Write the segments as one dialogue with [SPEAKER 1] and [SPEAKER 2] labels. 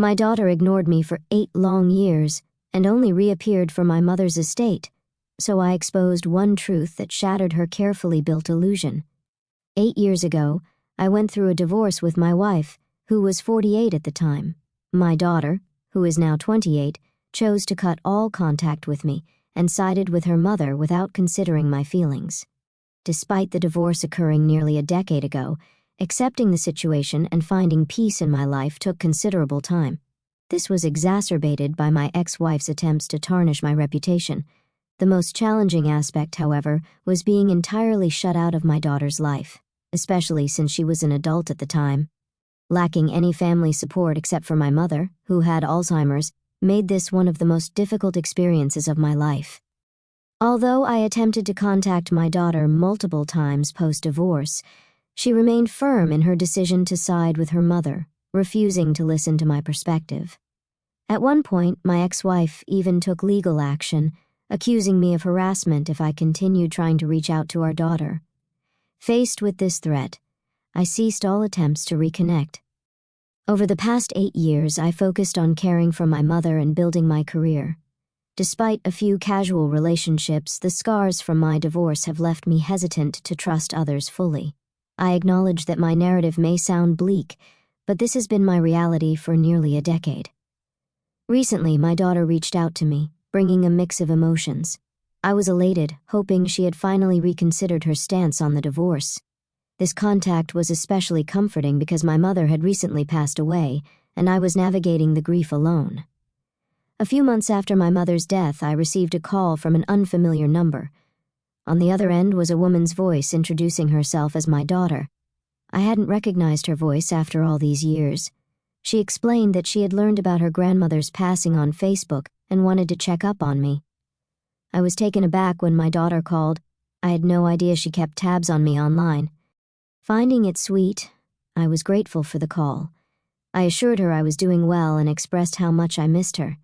[SPEAKER 1] My daughter ignored me for 8 long years and only reappeared for my mother's estate, so I exposed one truth that shattered her carefully built illusion. 8 years ago, I went through a divorce with my wife, who was 48 at the time. My daughter, who is now 28, chose to cut all contact with me and sided with her mother without considering my feelings. Despite the divorce occurring nearly a decade ago, accepting the situation and finding peace in my life took considerable time. This was exacerbated by my ex-wife's attempts to tarnish my reputation. The most challenging aspect, however, was being entirely shut out of my daughter's life, especially since she was an adult at the time. Lacking any family support except for my mother, who had Alzheimer's, made this one of the most difficult experiences of my life. Although I attempted to contact my daughter multiple times post-divorce, she remained firm in her decision to side with her mother, refusing to listen to my perspective. At one point, my ex-wife even took legal action, accusing me of harassment if I continued trying to reach out to our daughter. Faced with this threat, I ceased all attempts to reconnect. Over the past 8 years, I focused on caring for my mother and building my career. Despite a few casual relationships, the scars from my divorce have left me hesitant to trust others fully. I acknowledge that my narrative may sound bleak, but this has been my reality for nearly a decade. Recently, my daughter reached out to me, bringing a mix of emotions. I was elated, hoping she had finally reconsidered her stance on the divorce. This contact was especially comforting because my mother had recently passed away, and I was navigating the grief alone. A few months after my mother's death, I received a call from an unfamiliar number. On the other end was a woman's voice introducing herself as my daughter. I hadn't recognized her voice after all these years. She explained that she had learned about her grandmother's passing on Facebook and wanted to check up on me. I was taken aback when my daughter called. I had no idea she kept tabs on me online. Finding it sweet, I was grateful for the call. I assured her I was doing well and expressed how much I missed her.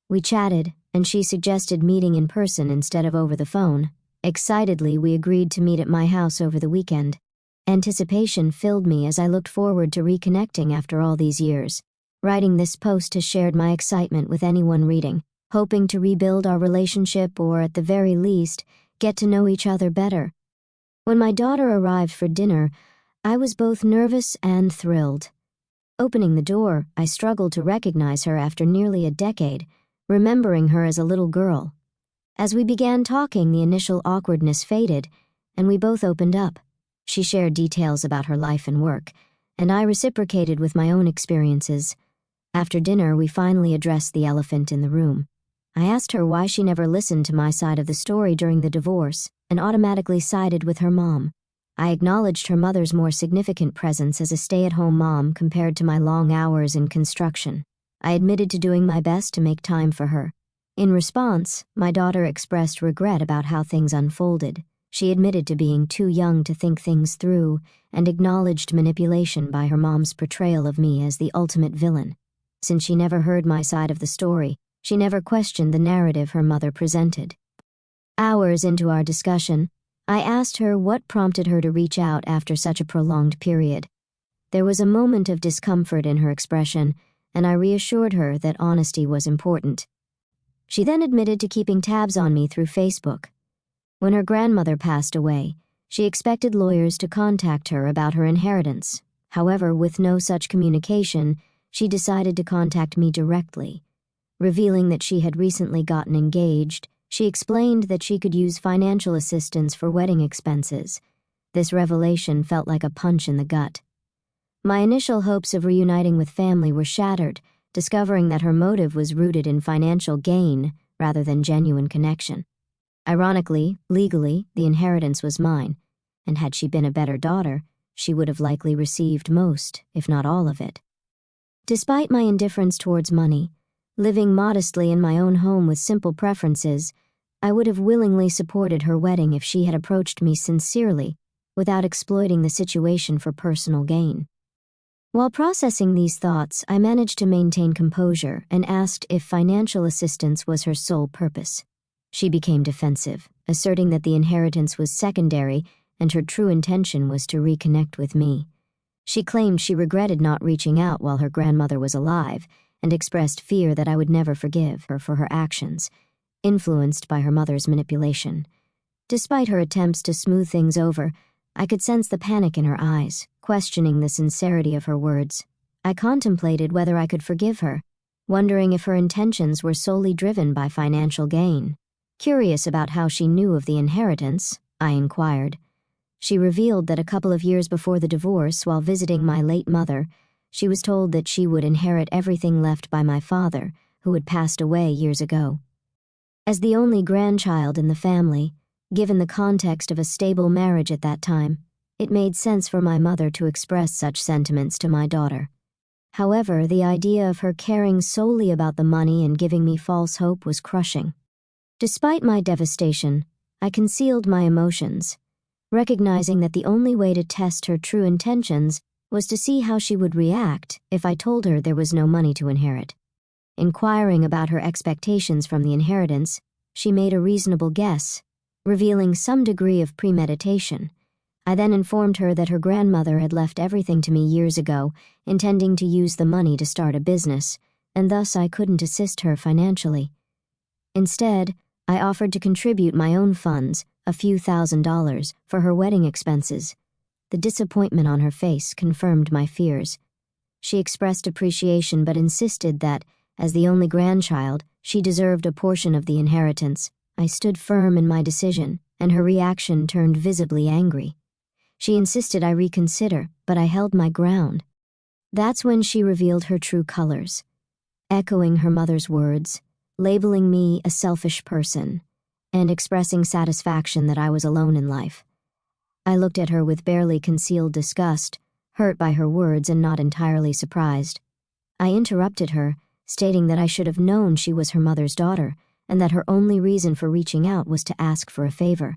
[SPEAKER 1] We chatted, and she suggested meeting in person instead of over the phone. Excitedly, we agreed to meet at my house over the weekend. Anticipation filled me as I looked forward to reconnecting after all these years. Writing this post has shared my excitement with anyone reading, hoping to rebuild our relationship or, at the very least, get to know each other better. When my daughter arrived for dinner, I was both nervous and thrilled. Opening the door, I struggled to recognize her after nearly a decade, remembering her as a little girl. As we began talking, the initial awkwardness faded, and we both opened up. She shared details about her life and work, and I reciprocated with my own experiences. After dinner, we finally addressed the elephant in the room. I asked her why she never listened to my side of the story during the divorce and automatically sided with her mom. I acknowledged her mother's more significant presence as a stay-at-home mom compared to my long hours in construction. I admitted to doing my best to make time for her. In response, my daughter expressed regret about how things unfolded. She admitted to being too young to think things through and acknowledged manipulation by her mom's portrayal of me as the ultimate villain. Since she never heard my side of the story, she never questioned the narrative her mother presented. Hours into our discussion, I asked her what prompted her to reach out after such a prolonged period. There was a moment of discomfort in her expression, and I reassured her that honesty was important. She then admitted to keeping tabs on me through Facebook. When her grandmother passed away, she expected lawyers to contact her about her inheritance. However, with no such communication, she decided to contact me directly. Revealing that she had recently gotten engaged, she explained that she could use financial assistance for wedding expenses. This revelation felt like a punch in the gut. My initial hopes of reuniting with family were shattered, discovering that her motive was rooted in financial gain rather than genuine connection. Ironically, legally, the inheritance was mine, and had she been a better daughter, she would have likely received most, if not all of it. Despite my indifference towards money, living modestly in my own home with simple preferences, I would have willingly supported her wedding if she had approached me sincerely, without exploiting the situation for personal gain. While processing these thoughts, I managed to maintain composure and asked if financial assistance was her sole purpose. She became defensive, asserting that the inheritance was secondary and her true intention was to reconnect with me. She claimed she regretted not reaching out while her grandmother was alive and expressed fear that I would never forgive her for her actions, influenced by her mother's manipulation. Despite her attempts to smooth things over, I could sense the panic in her eyes, questioning the sincerity of her words. I contemplated whether I could forgive her, wondering if her intentions were solely driven by financial gain. Curious about how she knew of the inheritance, I inquired. She revealed that a couple of years before the divorce, while visiting my late mother, she was told that she would inherit everything left by my father, who had passed away years ago. As the only grandchild in the family, given the context of a stable marriage at that time, it made sense for my mother to express such sentiments to my daughter. However, the idea of her caring solely about the money and giving me false hope was crushing. Despite my devastation, I concealed my emotions, recognizing that the only way to test her true intentions was to see how she would react if I told her there was no money to inherit. Inquiring about her expectations from the inheritance, she made a reasonable guess, revealing some degree of premeditation. I then informed her that her grandmother had left everything to me years ago, intending to use the money to start a business, and thus I couldn't assist her financially. Instead, I offered to contribute my own funds, a few $1,000s, for her wedding expenses. The disappointment on her face confirmed my fears. She expressed appreciation but insisted that, as the only grandchild, she deserved a portion of the inheritance. I stood firm in my decision, and her reaction turned visibly angry. She insisted I reconsider, but I held my ground. That's when she revealed her true colors, echoing her mother's words, labeling me a selfish person, and expressing satisfaction that I was alone in life. I looked at her with barely concealed disgust, hurt by her words and not entirely surprised. I interrupted her, stating that I should have known she was her mother's daughter, and that her only reason for reaching out was to ask for a favor.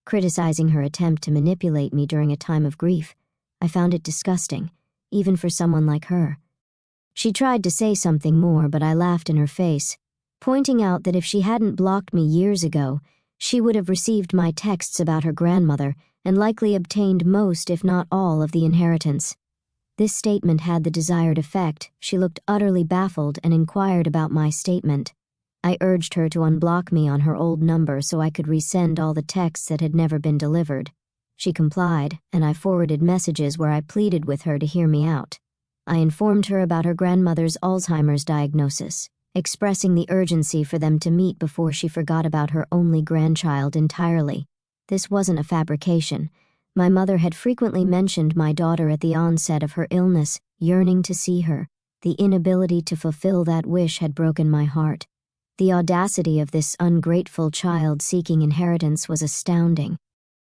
[SPEAKER 1] Criticizing her attempt to manipulate me during a time of grief, I found it disgusting, even for someone like her. She tried to say something more, but I laughed in her face, pointing out that if she hadn't blocked me years ago, she would have received my texts about her grandmother and likely obtained most, if not all, of the inheritance. This statement had the desired effect. She looked utterly baffled and inquired about my statement. I urged her to unblock me on her old number so I could resend all the texts that had never been delivered. She complied, and I forwarded messages where I pleaded with her to hear me out. I informed her about her grandmother's Alzheimer's diagnosis, expressing the urgency for them to meet before she forgot about her only grandchild entirely. This wasn't a fabrication. My mother had frequently mentioned my daughter at the onset of her illness, yearning to see her. The inability to fulfill that wish had broken my heart. The audacity of this ungrateful child seeking inheritance was astounding.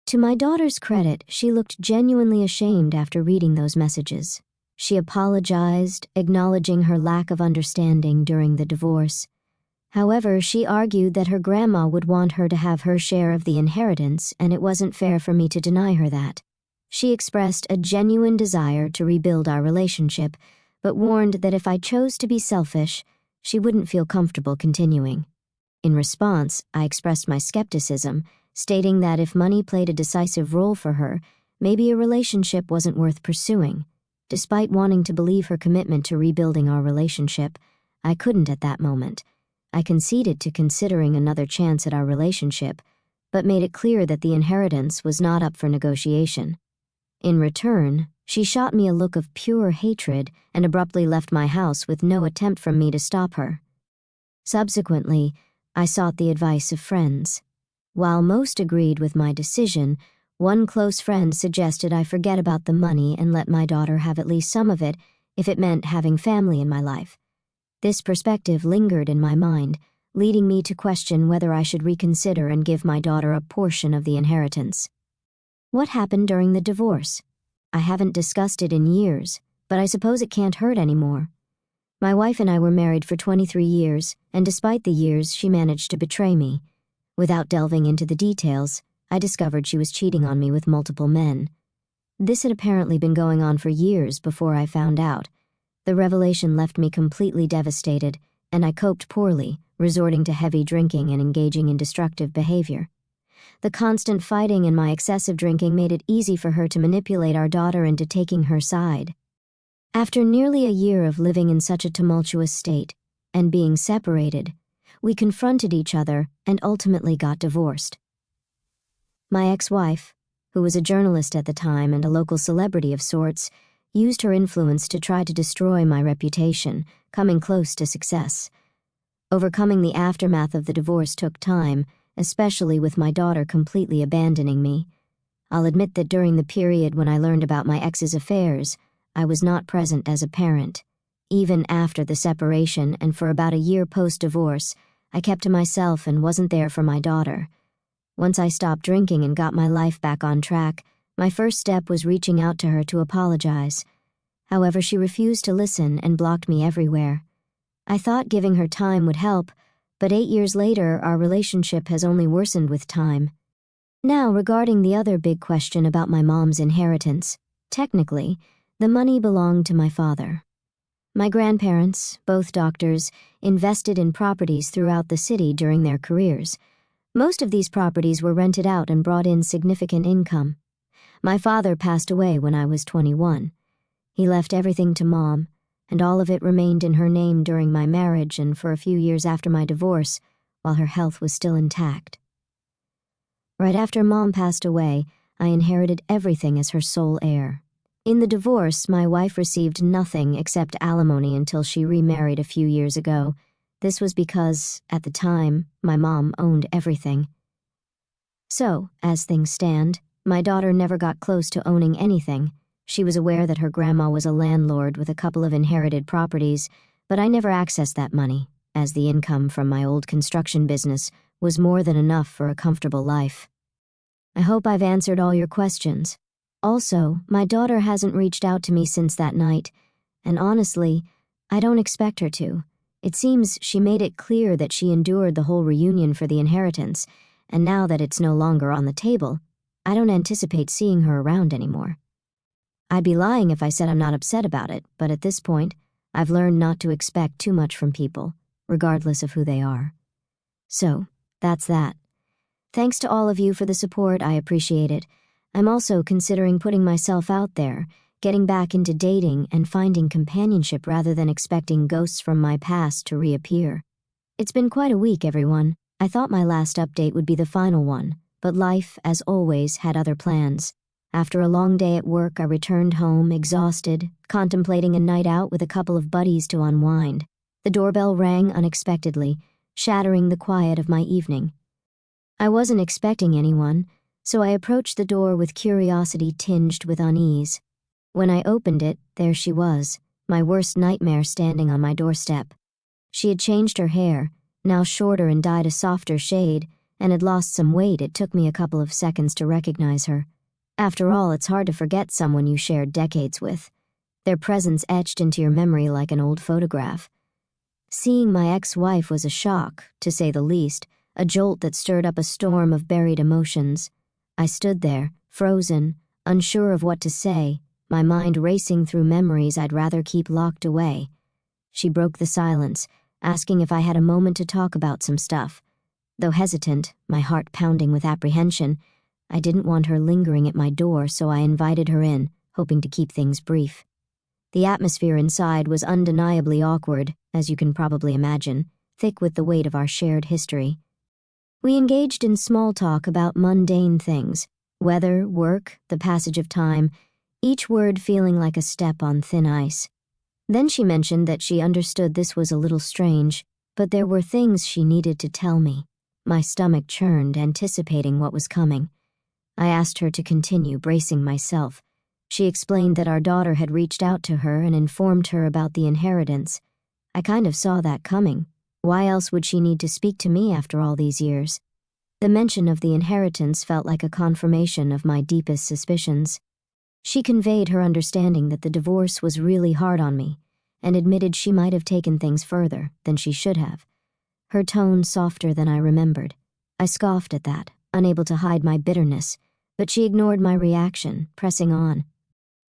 [SPEAKER 1] To my daughter's credit, she looked genuinely ashamed after reading those messages. She apologized, acknowledging her lack of understanding during the divorce. However, she argued that her grandma would want her to have her share of the inheritance, and it wasn't fair for me to deny her that. She expressed a genuine desire to rebuild our relationship, but warned that if I chose to be selfish, she wouldn't feel comfortable continuing. In response, I expressed my skepticism, stating that if money played a decisive role for her, maybe a relationship wasn't worth pursuing. Despite wanting to believe her commitment to rebuilding our relationship, I couldn't at that moment. I conceded to considering another chance at our relationship, but made it clear that the inheritance was not up for negotiation. In return, she shot me a look of pure hatred and abruptly left my house with no attempt from me to stop her. Subsequently, I sought the advice of friends. While most agreed with my decision, one close friend suggested I forget about the money and let my daughter have at least some of it if it meant having family in my life. This perspective lingered in my mind, leading me to question whether I should reconsider and give my daughter a portion of the inheritance. What happened during the divorce? I haven't discussed it in years, but I suppose it can't hurt anymore. My wife and I were married for 23 years, and despite the years, she managed to betray me. Without delving into the details, I discovered she was cheating on me with multiple men. This had apparently been going on for years before I found out. The revelation left me completely devastated, and I coped poorly, resorting to heavy drinking and engaging in destructive behavior. The constant fighting and my excessive drinking made it easy for her to manipulate our daughter into taking her side. After nearly a year of living in such a tumultuous state, and being separated, we confronted each other and ultimately got divorced. My ex-wife, who was a journalist at the time and a local celebrity of sorts, used her influence to try to destroy my reputation, coming close to success. Overcoming the aftermath of the divorce took time, especially with my daughter completely abandoning me. I'll admit that during the period when I learned about my ex's affairs, I was not present as a parent. Even after the separation and for about a year post-divorce, I kept to myself and wasn't there for my daughter. Once I stopped drinking and got my life back on track, my first step was reaching out to her to apologize. However, she refused to listen and blocked me everywhere. I thought giving her time would help, but 8 years later, our relationship has only worsened with time. Now, regarding the other big question about my mom's inheritance, technically, the money belonged to my father. My grandparents, both doctors, invested in properties throughout the city during their careers. Most of these properties were rented out and brought in significant income. My father passed away when I was 21. He left everything to Mom, and all of it remained in her name during my marriage and for a few years after my divorce, while her health was still intact. Right after Mom passed away, I inherited everything as her sole heir. In the divorce, my wife received nothing except alimony until she remarried a few years ago. This was because, at the time, my mom owned everything. So, as things stand, my daughter never got close to owning anything. She was aware that her grandma was a landlord with a couple of inherited properties, but I never accessed that money, as the income from my old construction business was more than enough for a comfortable life. I hope I've answered all your questions. Also, my daughter hasn't reached out to me since that night, and honestly, I don't expect her to. It seems she made it clear that she endured the whole reunion for the inheritance, and now that it's no longer on the table, I don't anticipate seeing her around anymore. I'd be lying if I said I'm not upset about it, but at this point, I've learned not to expect too much from people, regardless of who they are. So, that's that. Thanks to all of you for the support, I appreciate it. I'm also considering putting myself out there, getting back into dating and finding companionship rather than expecting ghosts from my past to reappear. It's been quite a week, everyone. I thought my last update would be the final one, but life, as always, had other plans. After a long day at work, I returned home, exhausted, contemplating a night out with a couple of buddies to unwind. The doorbell rang unexpectedly, shattering the quiet of my evening. I wasn't expecting anyone, so I approached the door with curiosity tinged with unease. When I opened it, there she was, my worst nightmare standing on my doorstep. She had changed her hair, now shorter and dyed a softer shade, and had lost some weight. It took me a couple of seconds to recognize her. After all, it's hard to forget someone you shared decades with. Their presence etched into your memory like an old photograph. Seeing my ex-wife was a shock, to say the least, a jolt that stirred up a storm of buried emotions. I stood there, frozen, unsure of what to say, my mind racing through memories I'd rather keep locked away. She broke the silence, asking if I had a moment to talk about some stuff. Though hesitant, my heart pounding with apprehension, I didn't want her lingering at my door, so I invited her in, hoping to keep things brief. The atmosphere inside was undeniably awkward, as you can probably imagine, thick with the weight of our shared history. We engaged in small talk about mundane things, weather, work, the passage of time, each word feeling like a step on thin ice. Then she mentioned that she understood this was a little strange, but there were things she needed to tell me. My stomach churned, anticipating what was coming. I asked her to continue, bracing myself. She explained that our daughter had reached out to her and informed her about the inheritance. I kind of saw that coming. Why else would she need to speak to me after all these years? The mention of the inheritance felt like a confirmation of my deepest suspicions. She conveyed her understanding that the divorce was really hard on me, and admitted she might have taken things further than she should have. Her tone softer than I remembered. I scoffed at that, unable to hide my bitterness, but she ignored my reaction, pressing on.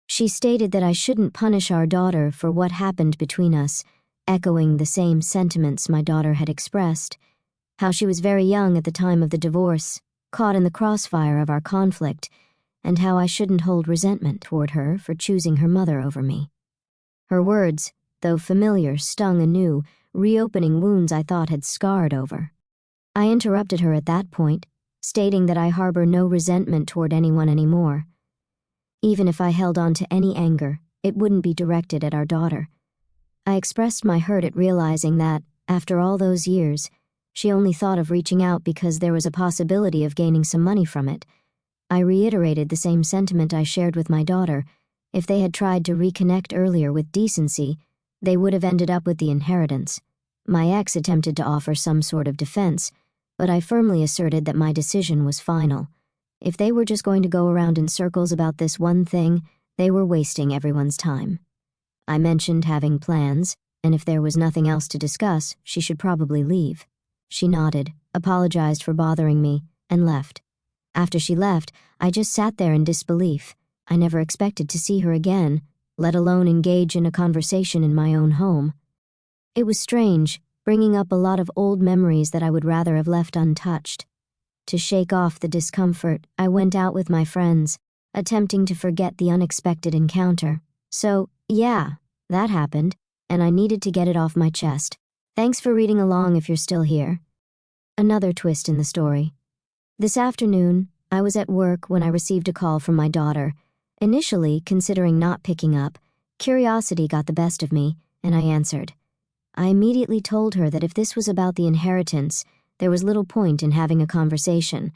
[SPEAKER 1] She stated that I shouldn't punish our daughter for what happened between us, echoing the same sentiments my daughter had expressed, how she was very young at the time of the divorce, caught in the crossfire of our conflict, and how I shouldn't hold resentment toward her for choosing her mother over me. Her words, though familiar, stung anew, reopening wounds I thought had scarred over. I interrupted her at that point, stating that I harbor no resentment toward anyone anymore. Even if I held on to any anger, it wouldn't be directed at our daughter. I expressed my hurt at realizing that, after all those years, she only thought of reaching out because there was a possibility of gaining some money from it. I reiterated the same sentiment I shared with my daughter. If they had tried to reconnect earlier with decency, they would have ended up with the inheritance. My ex attempted to offer some sort of defense, but I firmly asserted that my decision was final. If they were just going to go around in circles about this one thing, they were wasting everyone's time. I mentioned having plans, and if there was nothing else to discuss, she should probably leave. She nodded, apologized for bothering me, and left. After she left, I just sat there in disbelief. I never expected to see her again, let alone engage in a conversation in my own home. It was strange, bringing up a lot of old memories that I would rather have left untouched. To shake off the discomfort, I went out with my friends, attempting to forget the unexpected encounter. So, yeah, that happened, and I needed to get it off my chest. Thanks for reading along if you're still here. Another twist in the story. This afternoon, I was at work when I received a call from my daughter. Initially, considering not picking up, curiosity got the best of me, and I answered. I immediately told her that if this was about the inheritance, there was little point in having a conversation.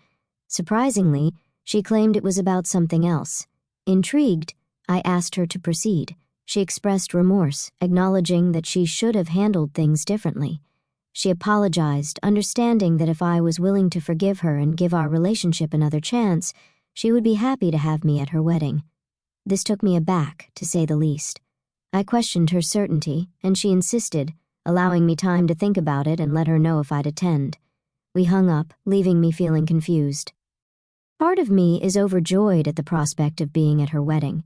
[SPEAKER 1] Surprisingly, she claimed it was about something else. Intrigued, I asked her to proceed. She expressed remorse, acknowledging that she should have handled things differently. She apologized, understanding that if I was willing to forgive her and give our relationship another chance, she would be happy to have me at her wedding. This took me aback, to say the least. I questioned her certainty, and she insisted, allowing me time to think about it and let her know if I'd attend. We hung up, leaving me feeling confused. Part of me is overjoyed at the prospect of being at her wedding,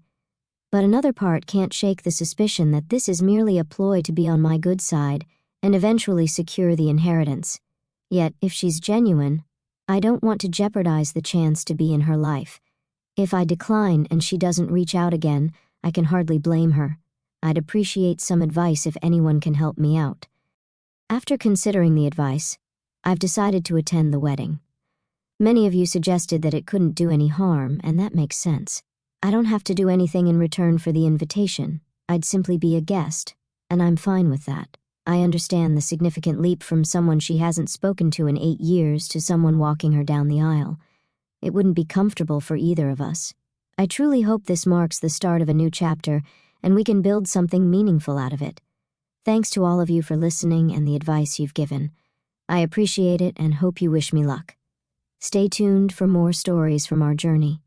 [SPEAKER 1] but another part can't shake the suspicion that this is merely a ploy to be on my good side and eventually secure the inheritance. Yet, if she's genuine, I don't want to jeopardize the chance to be in her life. If I decline and she doesn't reach out again, I can hardly blame her. I'd appreciate some advice if anyone can help me out. After considering the advice, I've decided to attend the wedding. Many of you suggested that it couldn't do any harm, and that makes sense. I don't have to do anything in return for the invitation. I'd simply be a guest, and I'm fine with that. I understand the significant leap from someone she hasn't spoken to in 8 years to someone walking her down the aisle. It wouldn't be comfortable for either of us. I truly hope this marks the start of a new chapter, and we can build something meaningful out of it. Thanks to all of you for listening and the advice you've given. I appreciate it and hope you wish me luck. Stay tuned for more stories from our journey.